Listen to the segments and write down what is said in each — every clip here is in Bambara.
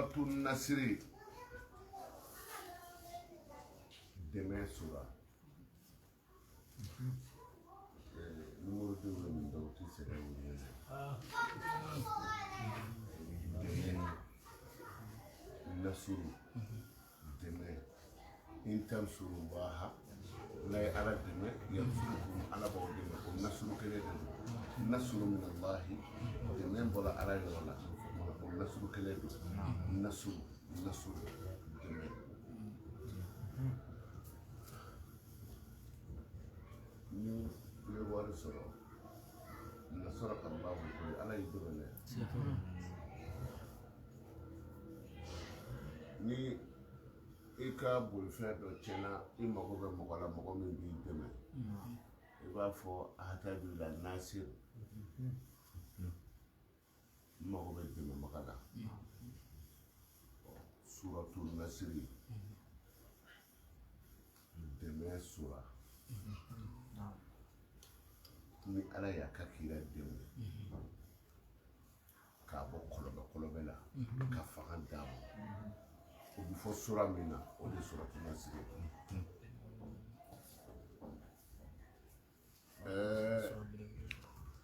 Suratul Nasri demain sura numéro 2 la ñu daw ci c'est Nasru demain in tansurullaha lay ala demain yansurukum ala baw demain ko nasru kele de nasru min Allah demain bola ala wala ko nasru kele de nasru demain ni le war soro nasra Allah ko ala yi demain ni i ka bolifɛn dɔ tiɲɛna i mago bɛ mɔgɔ la mɔgɔ min b'i dɛmɛ i b'a fɔ ahatabila nasir i mago bɛ dɛmɛbaga la suratul nasiri dɛmɛ sura ni ala y'a ka kira dɛmɛ k'a bɔ kɔlɔbɛ la ka fanga d'a ma o bɛ fɔ sura min na o de suratul nasiri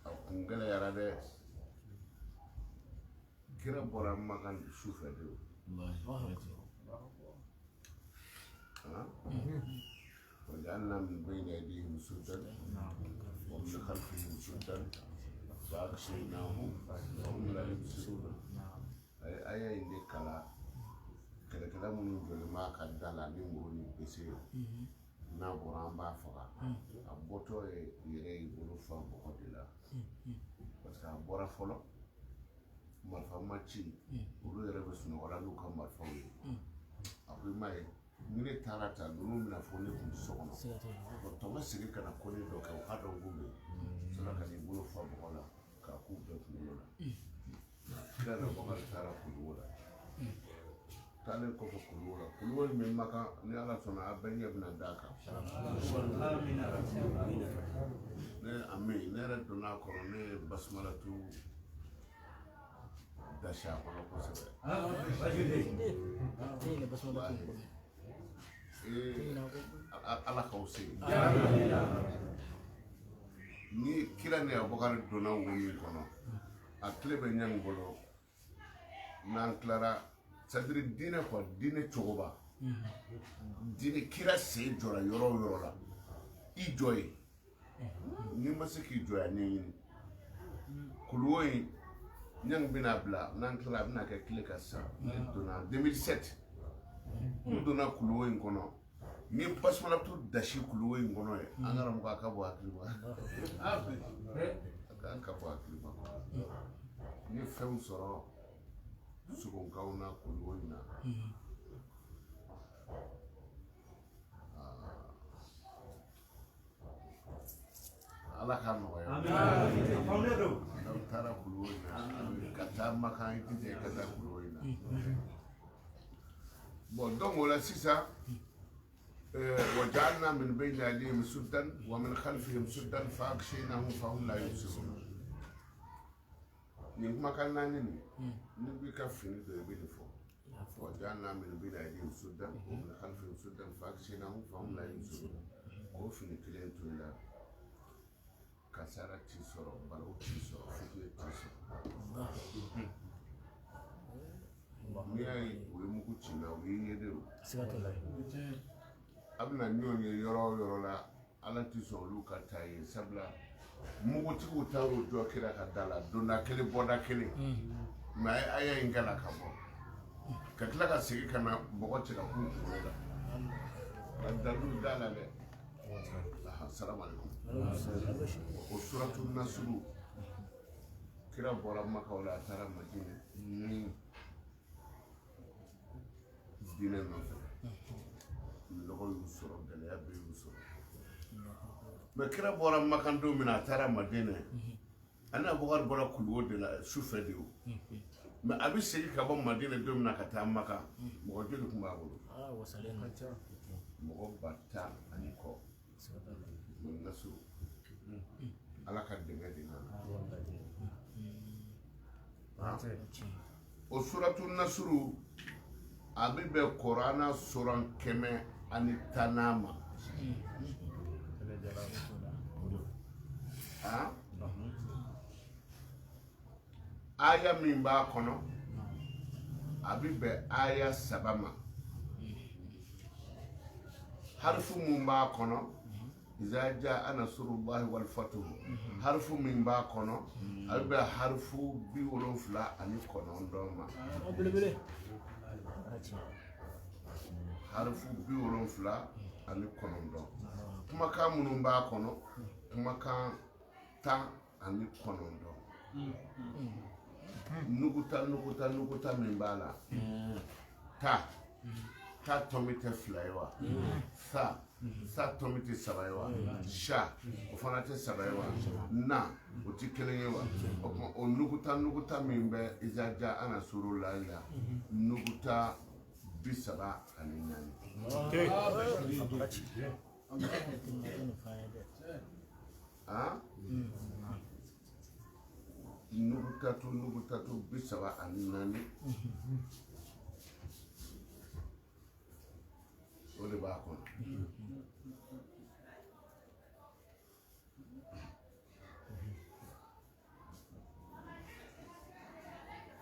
a kun gɛlɛyara dɛ kira bɔra Makan su fɛ de وجعلنا من بين أيديهم سدا ومن خلفهم سدا فأغشيناهم فهم لا يبصرون أي إني كلا kɛlɛkɛla minnu jɔlen b'a ka da la ni muru ni bese n'a bɔra an b'a faga a bɔtɔ yɛrɛ y'i bolo fa mɔgɔ de la parce que a bɔra fɔlɔ marifa ma ci olu yɛrɛ bɛ sunɔgɔ la n'u ka marifaw ye a ko i m'a ye ni ne taara ta ninnu bɛna fɔ ne tun tɛ so kɔnɔ tɔ ka segin ka na kɔni dɔ kɛ o k'a dɔn k'u bɛ yen sɔrɔ ka n'i bolo fa mɔgɔ la k'a k'u bɛɛ kunkolo la kira na Bakari taara kunkolo la taalen kɔfɛ kuluwo min Makan ni ala sɔnna a bɛɛ ɲɛ bɛna d'a kan ne Ami ne yɛrɛ donna a kɔrɔ ne ye basimalatu dasi a kɔnɔ kosɛbɛ ala k'aw se ni kira ni Abubakari donna wo min kɔnɔ a tile bɛ ɲɛ min bolo n'an tilara c'est-à-dire diinɛ quoi diinɛ cogoba diinɛ kira sen jɔra yɔrɔ o yɔrɔ la i jɔ ye n'i ma se k'i jɔ yan ɲɛɲini kuluwo in ɲangi bɛna bila n'an tilala a bɛna kɛ tile ka sa ne donna 2007 n donna kuluwo in kɔnɔ ni basimalatu dasi kuluwo in kɔnɔ ye an karamɔgɔ a ka bɔ hakili ma a ka bɔ hakili ma n ye fɛnw sɔrɔ sugunkaw na kuluwo in na ala k'a nɔgɔya n'aw taara kuluwo in na ka taa Makan i jija i ka taa kuluwo in na bon donc o la sisan وجعلنا من بين أيديهم سدا ومن خلفهم سدا فأغشيناهم فهم لا يبصرون ni kumakan naani ni bi ka fini dɔ i bɛ nin fɔ وجعلنا من بين أيديهم سدا ومن خلفهم سدا فأغشيناهم فهم لا يبصرون k'o fini kelen to i la kasara t'i sɔrɔ balawu t'i sɔrɔ fuguye t'i sɔrɔ n'i y'a ye u ye mugu ci la u y'i ye de o a bɛna ɲɔgɔn ye yɔrɔ o yɔrɔ la ala t'i sɔn olu ka taa ye sabula mugutigiw taara o jɔ kira ka da la donda kelen bɔda kelen mɛ a y'a in kana ka bɔ ka tila ka segin ka na mɔgɔ cɛ ka k'u kunkolo la ka dalu da la dɛ salamu alaikum o suratul nasru kira bɔra Maka la a taara Madina ni diinɛ nɔfɛ lɔgɔ y'u sɔrɔ gɛlɛya bɛ y'u sɔrɔ mɛ kira bɔra Makan don min a taara Madina ani Abubakari bɔra kuluwo de la sufɛ de o mɛ a bɛ segin ka bɔ Madina don min na ka taa Maka mɔgɔ joli tun b'a bolo mɔgɔ 10 ani kɔ nasru ala ka dɛmɛ de nana o suratul nasru abi be Qur'ana suran keme ani tanama ha aya min b'a kɔnɔ a bi bɛn aya 3 ma harfu mun b'a kɔnɔ iza jaa nasrullahi wal fatuh harfu min b'a kɔnɔ a bi bɛn harfu 79 ma harfu 79 kumakan minnu b'a kɔnɔ kumakan 19 nuguta min b'a la ta tɔmi tɛ 2 ye wa sa tɔmi tɛ 3 ye wa sha o fana tɛ 3 ye wa na o tɛ 1 ye wa o kuma o nuguta min bɛ iza jaa nasrullahi la nuguta 34 nugutatu 34 o de b'a kɔnɔ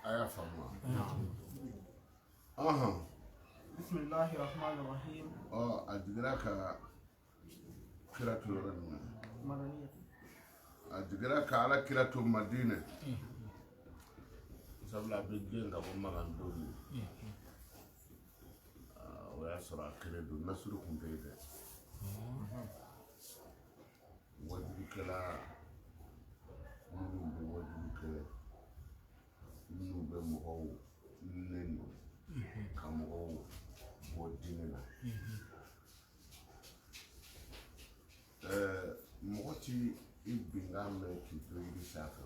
a y'a faamu wa bismillahi rahmani rahim a digira ka kira to yɔrɔ min a digira ka ala kira to Madina sabula a bɛ gɛn ka bɔ Makan doni o y'a sɔrɔ a kɛlɛ don Nasuru kun tɛ yen dɛ wajibikɛla minnu bɛ wajibi kɛlɛ minnu bɛ mɔgɔw nɛni ka mɔgɔw bɔ diinɛ na mɔgɔ ti i binkan mɛn k'i to yiri sanfɛ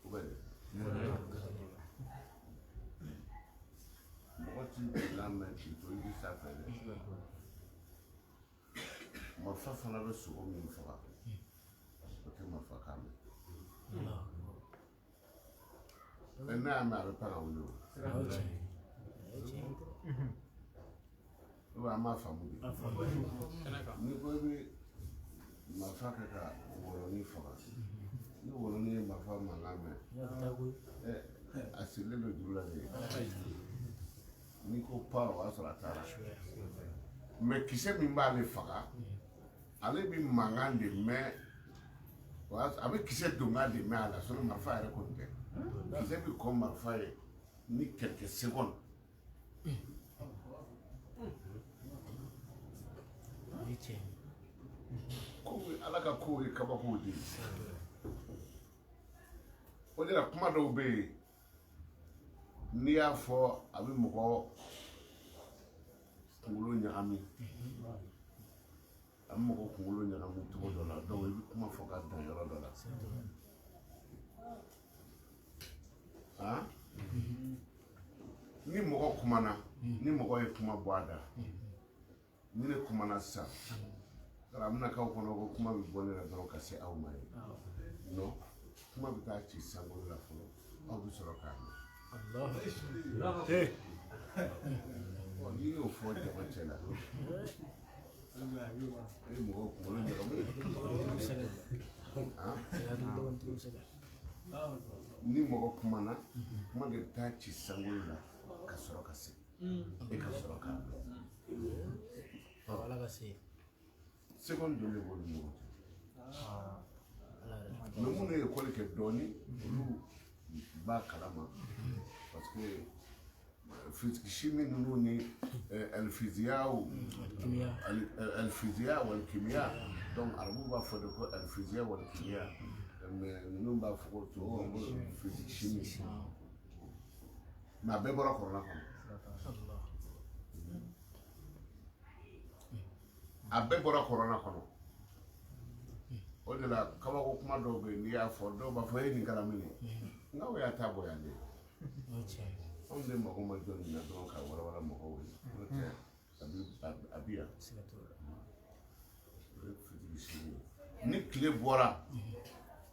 o bɛ mɔgɔ ti binkan mɛn k'i to yiri sanfɛ dɛ marifa fana bɛ sogo min faga o tɛ marifa kan mɛn n'a y'a mɛn a bɛ pan ka wuli o an m'a faamu de n'i ko i bɛ marifa kɛ ka wolonin faga ni wolonin ye marifa mankan mɛn a sirilen don juru la de n'i ko pa o y'a sɔrɔ a taara mɛ kisɛ min b'ale faga ale bɛ mankan de mɛn a bɛ kisɛ donkan de mɛn a la sɔrɔ marifa yɛrɛ kɔni tɛ kisɛ bɛ kɔn marifa ye ni quelques secondes ala ka kow ye kabakow de ye o de la kuma dɔw bɛ yen n'i y'a fɔ a bɛ mɔgɔ kunkolo ɲagami a bɛ mɔgɔ kunkolo ɲagami cogo dɔ la donc i bɛ kuma fɔ ka dan yɔrɔ dɔ la ni mɔgɔ kumana ni mɔgɔ ye kuma bɔ a da ni ne kumana sisan a bɛna k'aw kɔnɔ ko kuma bɛ bɔ ne la dɔrɔn ka se aw ma ye non kuma bɛ taa ci sankolo la fɔlɔ aw bɛ sɔrɔ k'a mɛn n'i y'o fɔ jama cɛ la e mɔgɔ kunkolo ɲagami ni mɔgɔ kumana kuma de bɛ taa ci sankolo la ka sɔrɔ ka se e ka sɔrɔ k'a mɛn seconde joli b'olu ni ɲɔgɔn cɛ mais minnu ye école kɛ dɔɔnin olu b'a kalama parce que physique chimie ninnu ni alphysiya wal kimia donc arabu b'a fɔ de ko alphysiya wal kimia mais ninnu b'a fɔ ko tubabu ko physique chimie mais a bɛɛ bɔra kɔrɔna kɔnɔ a bɛɛ bɔra kɔrɔna kɔnɔ o de la kabako kuma dɔw bɛ yen n'i y'a fɔ dɔw b'a fɔ e nin kɛra min ye nka o y'a ta bonya de anw de mago ma jɔ nin na dɔrɔn ka walawala mɔgɔw ye n'o tɛ a bi yan ni tile bɔra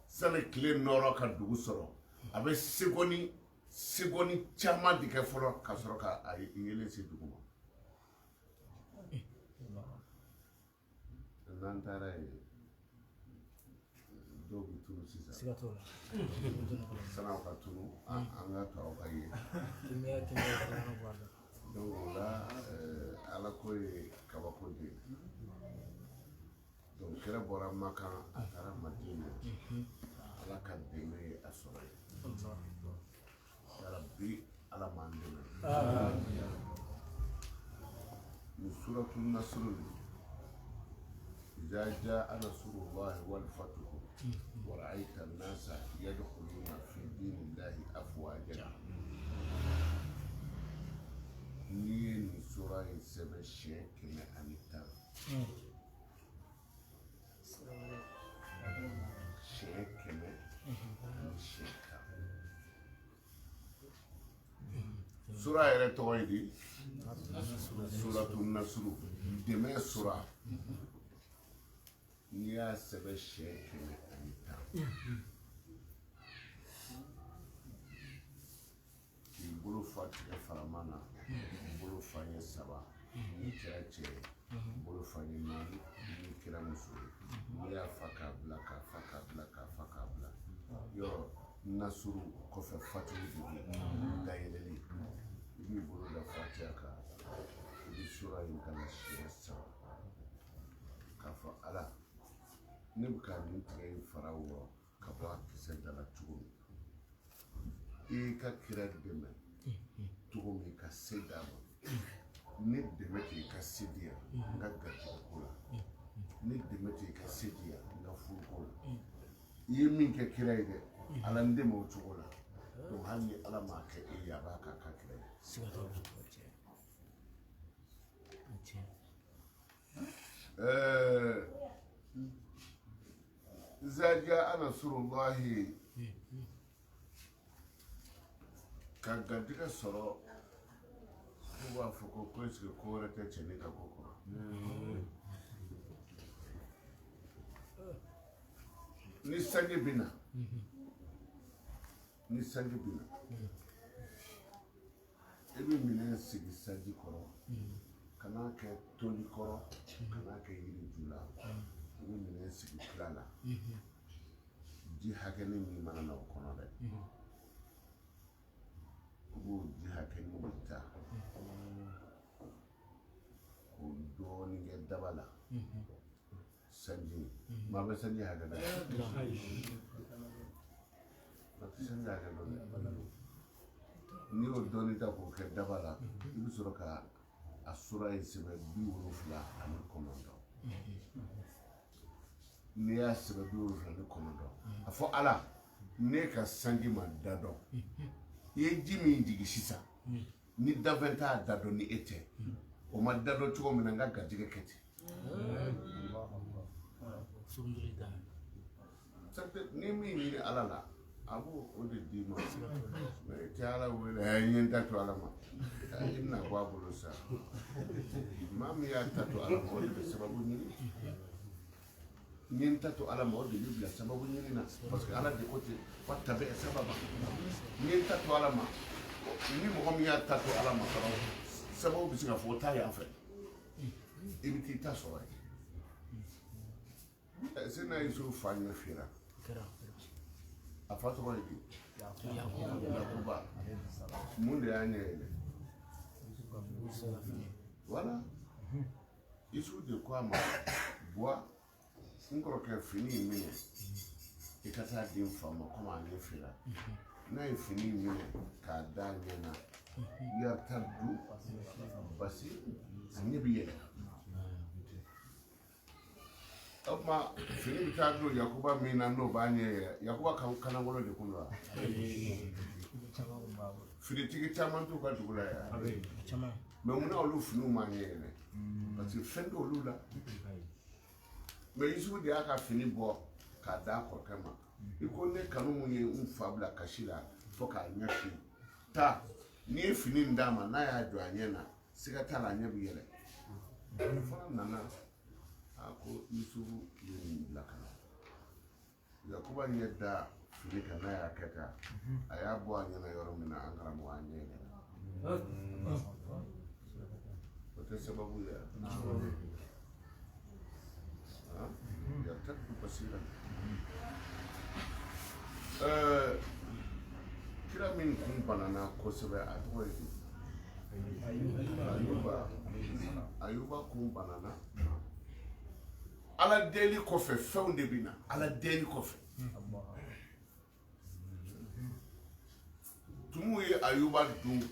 sani tile nɔrɔ ka dugu sɔrɔ a bɛ seconde Segoni caman de kɛ fɔlɔ ka sɔrɔ ka a yelen se dugu ma. N'an taara yen dɔw bɛ tunu sisan. Siga t'o la. San'aw ka tunu an ka to aw ka ye. Donc o la Ala ko ye kabako de ye. Donc kira bɔra Makan a taara Madina. Ala ka dɛmɛ ye a sɔrɔ yen. Yarabi Ala m'an dɛmɛ. Ni suratul Nasr إذا جاء نصر الله والفتح ورأيت الناس يدخلون في دين الله أفواجا نين سورة سبع شيء كما أنت شيء كما شيء سورة يرتويدي سورة النصر دمى سورة نيا سبع شيء كما أنت bolo fa tigɛ faramana bolo fa ɲɛ saba ni kɛra cɛ bolo fa ɲɛ naani ni kɛra muso n'i y'a fa k'a bila k'a fa k'a bila k'a fa k'a bila yɔrɔ nasuru kɔfɛ fatigi de bɛ dayɛlɛli i b'i bolo da fatiya kan i bɛ sura in kana siɲɛ saba k'a fɔ Ala ne bɛ ka nin tigɛ in fara wɔrɔ ka bɔ a kisɛ dala cogo min i ka kira dɛmɛ cogo min ka se d'a ma ne dɛmɛ k'i ka se di yan n ka garijɛgɛ ko la ne dɛmɛ k'i ka se di yan n ka furu ko la i ye min kɛ kira ye dɛ Ala n dɛmɛ o cogo la donc hali ni Ala m'a kɛ e ye a b'a k'a ka kira ye. إذا جاء نصر الله ka garijɛgɛ sɔrɔ ko b'a fɔ ko est-ce que ko wɛrɛ tɛ cɛ ne ka ko kɔnɔ ni sanji bɛ na i bɛ minɛn sigi sanji kɔrɔ ka n'a kɛ toli kɔrɔ ka n'a kɛ yiriju la i bɛ minɛn sigi tila la ji hakɛ min mana na o kɔnɔ dɛ b'o ji hakɛ ɲini ta k'o dɔɔnin kɛ daba la sanji maa bɛ sanji hakɛ dɔn sanji hakɛ dɔn n'i y'o dɔɔnin ta k'o kɛ daba la i bɛ sɔrɔ ka a sura in sɛbɛn 79 n'i y'a sɛbɛn 79 a fɔ Ala ne ka sanji ma da dɔn i ye ji min jigi sisan ni dafɛn t'a da dɔn ni e tɛ o ma da dɔn cogo min na n ka garijɛgɛ kɛ ten ni min ɲini Ala la a b'o o de d'i ma mɛ i tɛ Ala wele n ye n ta to Ala ma i bɛna bɔ a bolo sa maa min y'a ta to Ala ma o de bɛ sababu ɲini n ye n ta to Ala ma o de bɛ bila sababu ɲini na parce que Ala de ko ten wattabi sababa n ye n ta to Ala ma ni mɔgɔ min y'a ta to Ala ma dɔrɔn sababu bɛ se ka fɔ o t'a yan fɛ i bɛ t'i ta sɔrɔ yen Sina Yusufu fa ɲɛ fira a fa tɔgɔ ye di Yakuba mun de y'a ɲɛ yɛlɛ voilà Yusufu de ko a ma bɔ n kɔrɔkɛ fini in minɛ i ka taa di n fa ma komi a ɲɛ fira n'a ye fini in minɛ k'a da a ɲɛ na yartaddu basi a ɲɛ bɛ yɛlɛ o tuma fini bɛ taa don Yakuba min na n'o b'a ɲɛ yɛlɛ Yakuba ka kanagolo de kun don wa finitigi caman t'u ka dugu la yan mɛ munna olu finiw ma ɲɛ yɛlɛ parce que fɛn t'olu la mɛ Yusufu de y'a ka fini bɔ k'a d'a kɔrɔkɛ ma i ko ne kanu mun ye n fa bila kasi la fo k'a ɲɛ fin taa n'i ye fini in d'a ma n'a y'a jɔ a ɲɛ na siga t'a la a ɲɛ bɛ yɛlɛ fana nana a ko Yusufu ye nin bila ka na Yakuba ɲɛ da fili ka n'a y'a kɛ tan a y'a bɔ a ɲɛna yɔrɔ min na an karamɔgɔ an ɲɛ yɛlɛla o tɛ sababu ye yartaddu basiran kira min kun banana kosɛbɛ a tɔgɔ ye ayuba kun banana ala deli kɔfɛ fɛnw de bɛ na ala deli kɔfɛ tumu ye ayuba dun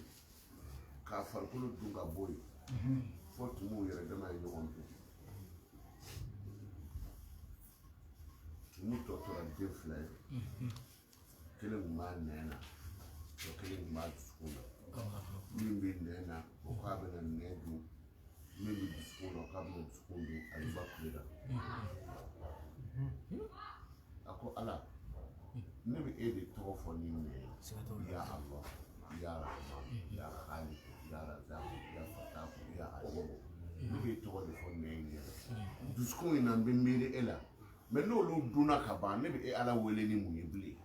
k'a farikolo dun ka bɔ yen fo tumu yɛrɛ dama ye ɲɔgɔn dun tumu tɔ tora den fila ye kelen tun b'a nɛn na kelen tun b'a dusukun na min bɛ nɛn na o k'a bɛna nɛn dun min bɛ dusukun na o k'a bɛna dusukun dun ayuba tile la a ko ala ne bɛ e de tɔgɔ fɔ ni nɛn ye ya Allah ya Rahman ya Khaliq ya Razaq ya Fatah ya Alim ne bɛ tɔgɔ de fɔ nɛn ye dusukun in na n bɛ miiri e la mɛ n'olu dunna ka ban ne bɛ e ala wele ni mun ye bilen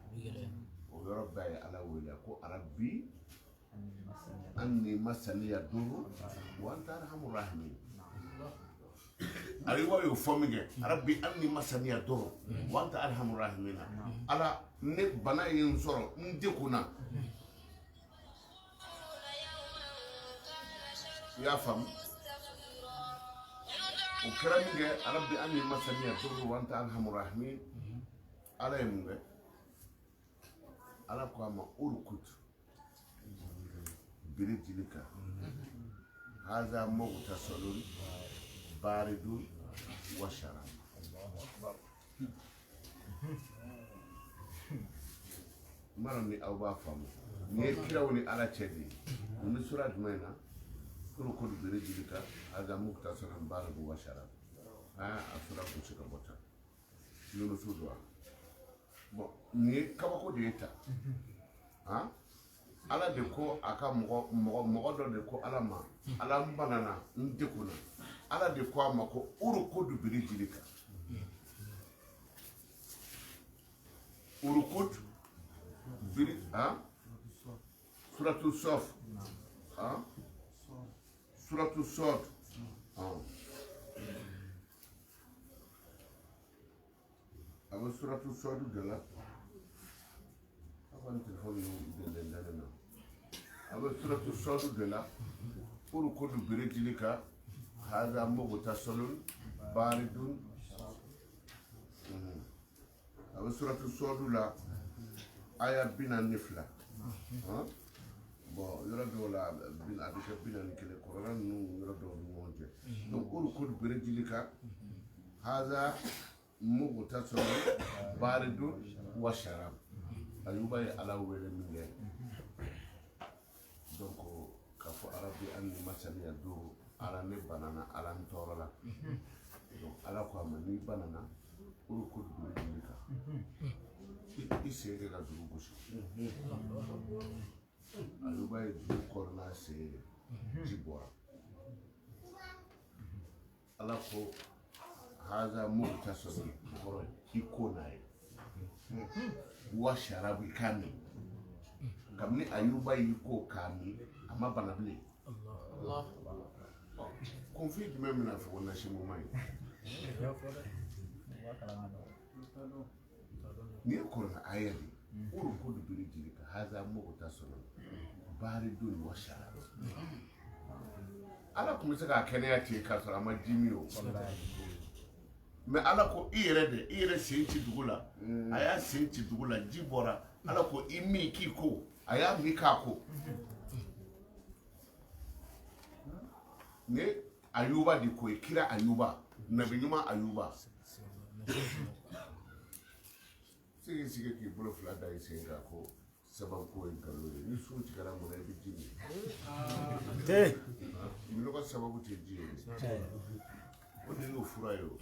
o yɔrɔ bɛɛ ye ala wele ko arabi anni masaniya duru wa anta arhamur rahimin ayuba y'o fɔ min kɛ arabi anni masaniya duru wa anta arhamur rahimin ala ne bana ye n sɔrɔ n degunna i y'a faamu o kɛra min kɛ arabi anni masaniya duru wa anta arhamur rahimin ala ye mun kɛ ala ko a ma urkut birijilika haza mughtasalun baridun wa sharab mara ni aw b'a faamu ni ye kiraw ni ala cɛ de ye u ni sura jumɛn na urkut birijilika haza mughtasalun baridun wa sharab a sura gosi ka bɔ tan yunusu do wa bon ni ye kabako de ye ta ala de ko a ka mɔgɔ dɔ de ko ala ma ala n banana n degunna ala de ko a ma ko urukudu birijilika urukudu biri suratu sof suratu sod a bɛ suratu sod de la an telefɔni denden dalen na a bɛ suratu sɔdu de la urukudu birijilika haza mughtasalun baridun a bɛ suratu sɔdu la aya 42 bon yɔrɔ dɔw la a bɛ kɛ 41 kɔrɔla ninnu yɔrɔ dɔw ni ɲɔgɔn cɛ donc urukudu birijilika haza mughtasalun baridun wa sharab ayuba ye ala wele min kɛ donc k'a fɔ arabi anni masaniya duru ala ne banana ala n tɔɔrɔ la donc ala ko a ma n'i banana urukudu birijilika i sen kɛ ka dugu gosi ayuba ye dugu kɔrɔ n'a sen ye ji bɔra ala ko haza mughtasalun kɔrɔ i ko n'a ye wa sharabu kami kabini ayuba y'i ko kami a ma bana bilen conflit jumɛn bɛna fɔ ko nasimu ma ye ni ye kɔrɔna aya de urukudu birijilika haza mughtasalun baridun wa sharab ala tun bɛ se k'a kɛnɛya ten k'a sɔrɔ a ma dimi o mais ala ko i yɛrɛ sen ci dugu la a y'a sen ci dugu la ji bɔra ala ko i min k'i ko a y'a min k'a ko ni ayuba de ko ye kira ayuba nabi ɲuman ayuba sigi k'i bolo fila da i sen kan ko sababu ko ye nkalon ye ni sun tigɛra mun na i bɛ ji min minɔgɔ sababu tɛ ji ye o de y'o fura ye o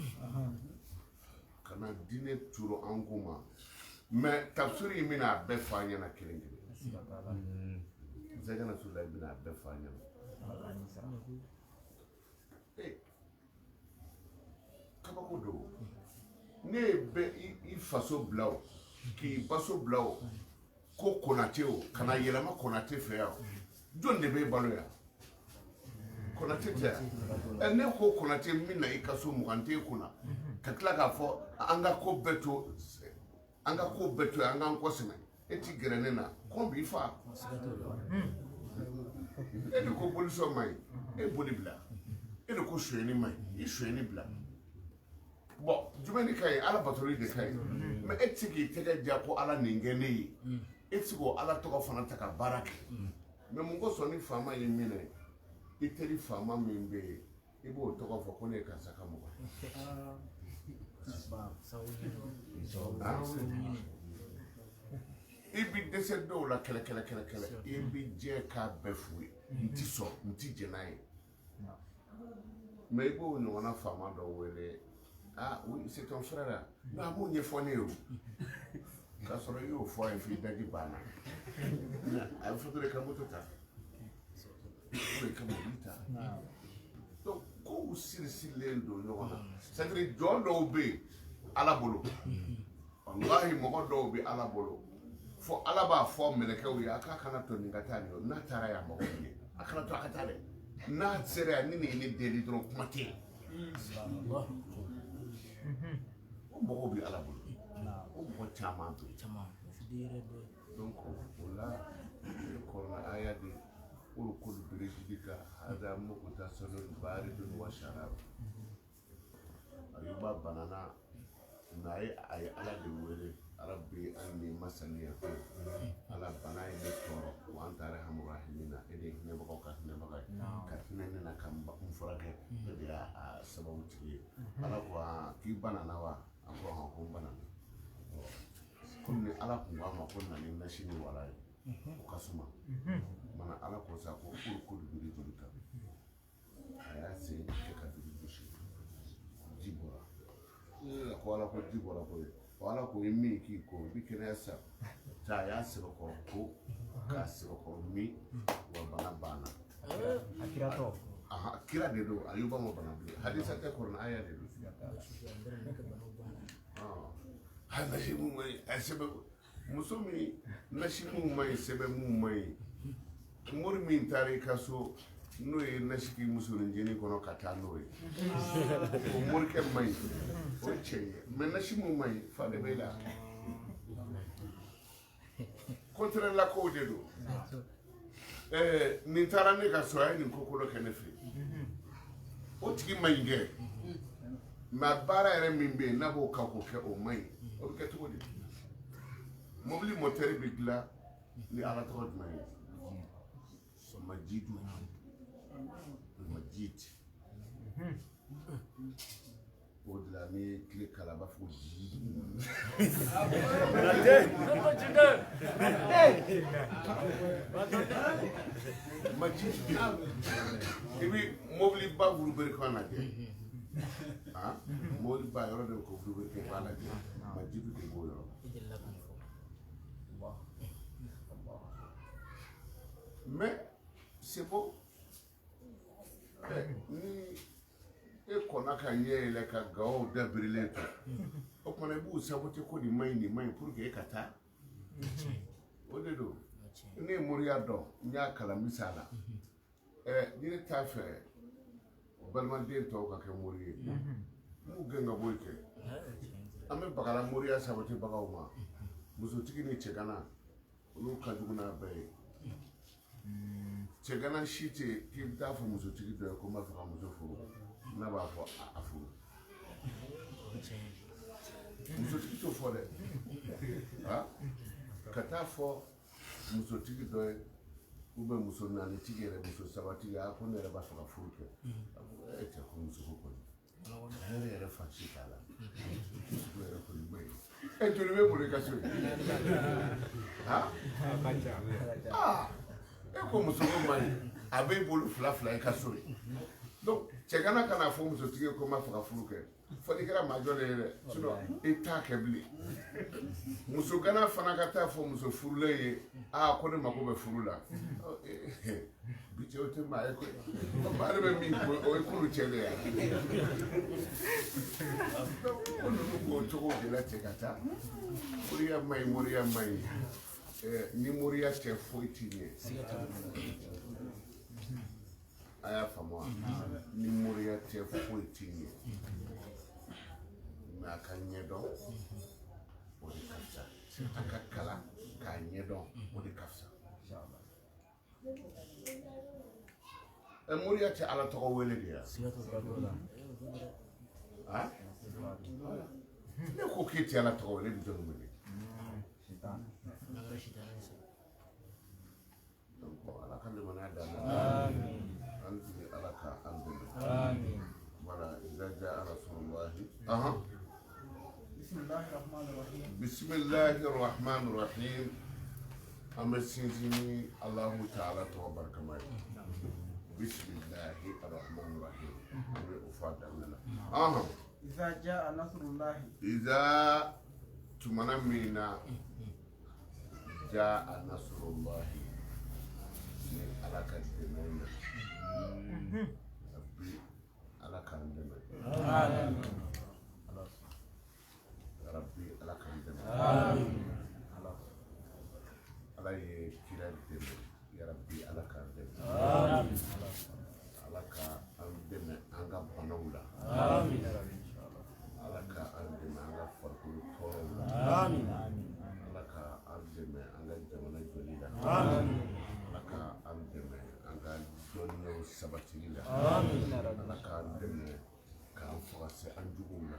kana diinɛ turu an kun ma mais tafsiri in bɛna a bɛɛ fɔ an ɲɛna kelen kelen Zɛgɛnɛ Sulayi bɛna a bɛɛ fɔ an ɲɛna kabako don ne ye bɛ i faso bila o k'i baso bila o ko Konate o kana yɛlɛma Konate fɛ yan jɔn de b'e balo yan Konate tɛ yan ne ko Konate min na i ka so mugan t'e kunna ka tila k'a fɔ an ka ko bɛɛ to an k'an kɔ sɛnɛ e ti gɛrɛ ne na kɔn b'i fa e de ko bolisɔn ma ɲi e boli bila e de ko sonyɛni ma ɲi i sonyɛni bila bon jumɛn de ka ɲi ala batoli de ka ɲi mais e tɛ se k'i tɛgɛ ja ko ala nin kɛ ne ye e tɛ se k'o ala tɔgɔ fana ta ka baara kɛ mais mun kosɔn ni faama y'i minɛ i teri faama min bɛ yen i b'o tɔgɔ fɔ ko ne ye karisa ka mɔgɔ i bi dɛsɛ dɔw la kɛlɛ i bi jɛ k'a bɛɛ f'u ye n ti sɔn n ti jɛn n'a ye mais i b'o ɲɔgɔnna faama dɔw wele oui c'est ton frère non a b'o ɲɛfɔ ne ye o k'a sɔrɔ i y'o fɔ a ye f'i daji banna a bɛ fɔ dɔrɔn i ka moto ta o i ka mobili ta donc kow sirisirilen don ɲɔgɔn na c'est à dire jɔn dɔw bɛ yen ala bolo walahi mɔgɔ dɔw bɛ ala bolo fo ala b'a fɔ mɛlɛkɛw ye a k'a kana to nin ka taa nin yɔrɔ n'a taara yan mɔgɔ min ye a kana to a ka taa dɛ n'a sera yan ni nin ye ne deli dɔrɔn kuma tɛ yen o mɔgɔw bɛ ala bolo o mɔgɔ caman bɛ yen donc o la kɔrɔna aya de olu k'olu birejidika hada muguta sɔnni baridun wa sharab ayuba banana n'a ye a ye ala de wele Rabbi anni masaniya ala bana ye ne tɔɔrɔ wa anta arhamurahimina e de hinɛbagaw ka hinɛbaga ye ka hinɛ ne na ka n furakɛ ne de y'a sababu tigi ye ala ko k'i banana wa a ko ko n banana komi ni ala kun k'a ma ko na ni nasi ni wara ye o ka suma mana ala ko sa ko ko dugu joli kan a y'a sen kɛ ka dugu gosi ji bɔra ko ala ko ji bɔra ko ye ala ko ye min k'i ko i bɛ kɛnɛya sa ta a y'a sɛbɛkɔrɔ ko k'a sɛbɛkɔrɔ min wa bana banna a kira tɔ kira de don ayuba ma bana bilen hadisa tɛ kɔrɔ aya de don ha nasi mun ma ɲi a sɛbɛ muso min nasi mun ma ɲi sɛbɛ mun ma ɲi mori min taara i ka so n'o ye nasi k'i musonin jeni kɔnɔ ka taa n'o ye o morikɛ ma ɲi o ye cɛ ye mais nasi mun ma ɲi fa de b'e la contraire la kow de don nin taara ne ka so a ye nin ko dɔ kɛ ne fɛ o tigi ma ɲi kɛ mais a baara yɛrɛ min bɛ yen n'a b'o kan k'o kɛ o ma ɲi o bɛ kɛ cogo di mobili motɛri bɛ dilan ni ala tɔgɔ jumɛn ye majidu majid o de la ni tile kala b'a fɔ ji majid i bɛ mobili ba burubere kan lajɛ mobili ba yɔrɔ de ko burubere kan lajɛ majidu de b'o yɔrɔ mais c'est bon ni e kɔnna ka ɲɛ yɛlɛ ka gawaw dabirilen to o kumana i b'u sabote ko nin ma ɲi pour que e ka taa o de don ne ye moriya dɔn n y'a kalan misala ni ne t'a fɛ balimaden tɔw ka kɛ mori ye n b'u gɛn ka bɔ yen kɛ an bɛ bagala moriya sabote bagaw ma musotigi ni cɛgana olu ka jugu n'a bɛɛ ye cɛgana si tɛ k'i bɛ taa fɔ musotigi dɔ ye ko n b'a fɛ ka muso furu n'a b'a fɔ a furu musotigi t'o fɔ dɛ ka taa fɔ musotigi dɔ ye ou bien muso naani tigi yɛrɛ muso saba tigi ko ne yɛrɛ b'a fɛ ka furu kɛ e tɛ ko muso ko kɔni hɛrɛ yɛrɛ fan si t'a la muso yɛrɛ kɔni ma ɲi joli bɛ bolo i ka so ye e ko muso ko ma ɲi a b'e bolo fila i ka so ye donc cɛ kana kana fɔ musotigi ye ko n ma fɛ ka furu kɛ fɔli kɛra majɔ de ye dɛ sinon e t'a kɛ bilen muso gana fana ka taa fɔ muso furulen ye ko ne mako bɛ furu la bi cɛw tɛ maa ye koyi maa de bɛ min ko o ye k'olu cɛ de ye ko ninnu b'o cogo de la cɛ ka taa moriya ma ɲi moriya ma ɲi ni moriya tɛ foyi t'i ɲɛ a y'a faamu wa ni moriya tɛ foyi t'i ɲɛ mɛ a ka ɲɛdɔn o de ka fisa a ka kalan k'a ɲɛdɔn o de ka fisa moriya tɛ ala tɔgɔ wele de ya ne ko k'e tɛ ala tɔgɔ wele bɛ jɔn wele ala ka limaniya d'an ma an tigi ala ka an dɛmɛ wala iza jaa rasulullahi bismillahir rahmanir rahim an bɛ sinsin Allahu ta'ala tɔgɔ barikama ye bismillahir rahmanir rahim an bɛ o fɔ a daminɛ la iza jaa nasrullahi iza tumana min na jaa nasrullahi ni ala ka dɛmɛ na rabbi ala k'an dɛmɛ rabbi ala k'an dɛmɛ ala ye kira dɛmɛ ya rabbi ala k'an dɛmɛ ala k'an dɛmɛ an ka banaw la ala k'an dɛmɛ an ka farikolo tɔɔrɔw la ala k'an dɛmɛ an ka jamana jɔli la ala k'an dɛmɛ an ka dɔnniyaw sabatili la ala k'an dɛmɛ k'an fɔ ka se an juguw la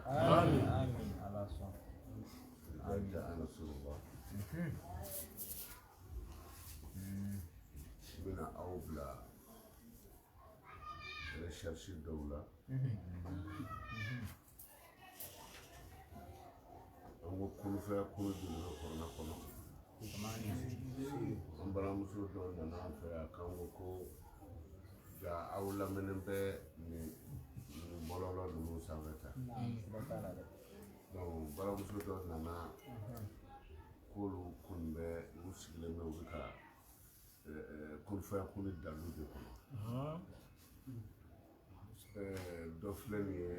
iza jaa nasrullah bɛna aw bila recherche dɔw la an ko kolofɛya kolo joli bɛ kɔrɔna kɔnɔ an balimamuso dɔw nana an fɛ yan k'an ko ja aw lamɛnnen bɛ nin bɔlɔlɔ ninnu sanfɛ tan donc balimamuso dɔw nana k'olu kɔni bɛ u sigilen bɛ u bɛ ka kolofɛya kolo dalu de kɔnɔ dɔ filɛ nin ye